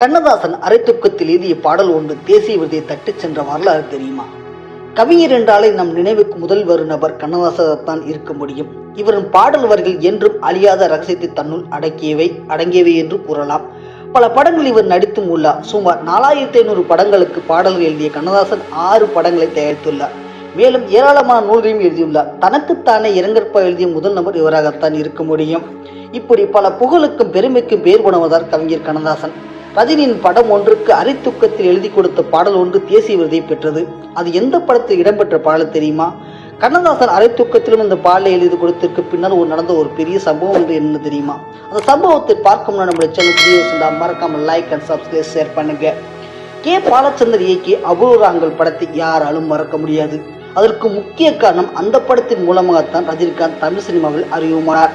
கண்ணதாசன் அரை தூக்கத்தில் எழுதிய பாடல் ஒன்று தேசிய விருதை தட்டிச் சென்ற வரலாறு தெரியுமா? கவிஞர் என்றாலே நம் நினைவுக்கு முதல் வரும் நபர் கண்ணதாசன் இருக்க முடியும். இவரின் பாடல் வரிகள் என்றும் அழியாத ரகசியத்தை தன்னுள் அடங்கியவை என்று கூறலாம். பல படங்கள் இவர் நடித்தும் உள்ளார். சுமார் 4500 படங்களுக்கு பாடல்கள் எழுதிய கண்ணதாசன் 6 படங்களை தயாரித்துள்ளார். மேலும் ஏராளமான நூல்களையும் எழுதியுள்ளார். தனக்குத்தானே இரங்கற்பா எழுதிய முதல் நபர் இவராகத்தான் இருக்க முடியும். இப்படி பல புகழுக்கும் பெருமைக்கும் பேர் போனவர்தான் கவிஞர் கண்ணதாசன். ரஜினியின் படம் ஒன்றுக்கு அரை தூக்கத்தில் எழுதி கொடுத்த பாடல் ஒன்று தேசிய விருதை பெற்றது. அது எந்த படத்தில் இடம்பெற்ற பாடல் தெரியுமா? கண்ணதாசன் அரை தூக்கத்திலும் இந்த பாடலை எழுதி கொடுத்திருக்கு பின்னால் நடந்த ஒரு பெரிய சம்பவம் என்று என்ன தெரியுமா? அந்த சம்பவத்தை பார்க்கும் நம்முடைய சேனல் மறக்காம லைக் அண்ட் சப்ஸ்கிரைப் ஷேர் பண்ணுங்க. கே பாலச்சந்தர் இயக்கிய அபூர்வங்கள் படத்தை யாராலும் மறக்க முடியாது. அதற்கு முக்கிய காரணம் அந்த படத்தின் மூலமாகத்தான் ரஜினிகாந்த் தமிழ் சினிமாவில் அறிவுமானார்.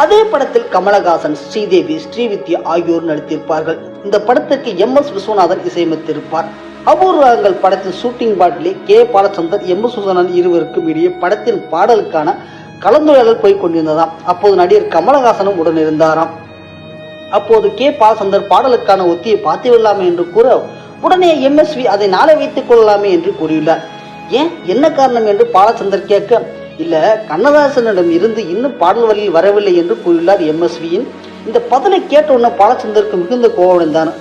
அதே படத்தில் கமலஹாசன், ஸ்ரீதேவி, ஸ்ரீவித்யா ஆகியோர் நடித்திருப்பார்கள். இந்த படத்திற்கு MS விஸ்வநாதன் இசையமைத்திருப்பார். அபூர்வங்கள் படத்தின் ஷூட்டிங் பாட்டிலே கே பாலச்சந்தர், MS விஸ்வநாதன் இருவருக்கும் இடையே படத்தின் பாடலுக்கான கலந்துரையாடல் போய் கொண்டிருந்ததாம். அப்போது நடிகர் கமலஹாசனும் உடன் இருந்தாராம். அப்போது கே பாலச்சந்தர் பாடலுக்கான ஒத்தியை பார்த்து விடலாமே என்று கூற, உடனே MSV அதை நாளை வைத்துக் கொள்ளலாமே என்று கூறியுள்ளார். ஏன், என்ன காரணம் என்று பாலச்சந்தர் கேட்க, இல்ல கண்ணதாசனிடம் இருந்து இன்னும் பாடல் வரியில் வரவில்லை என்று கூறியுள்ளார் MSVயின். இந்த பதிலை கேட்ட உடனே பாலச்சந்தருக்கு மிகுந்த கோபமடைந்தார்.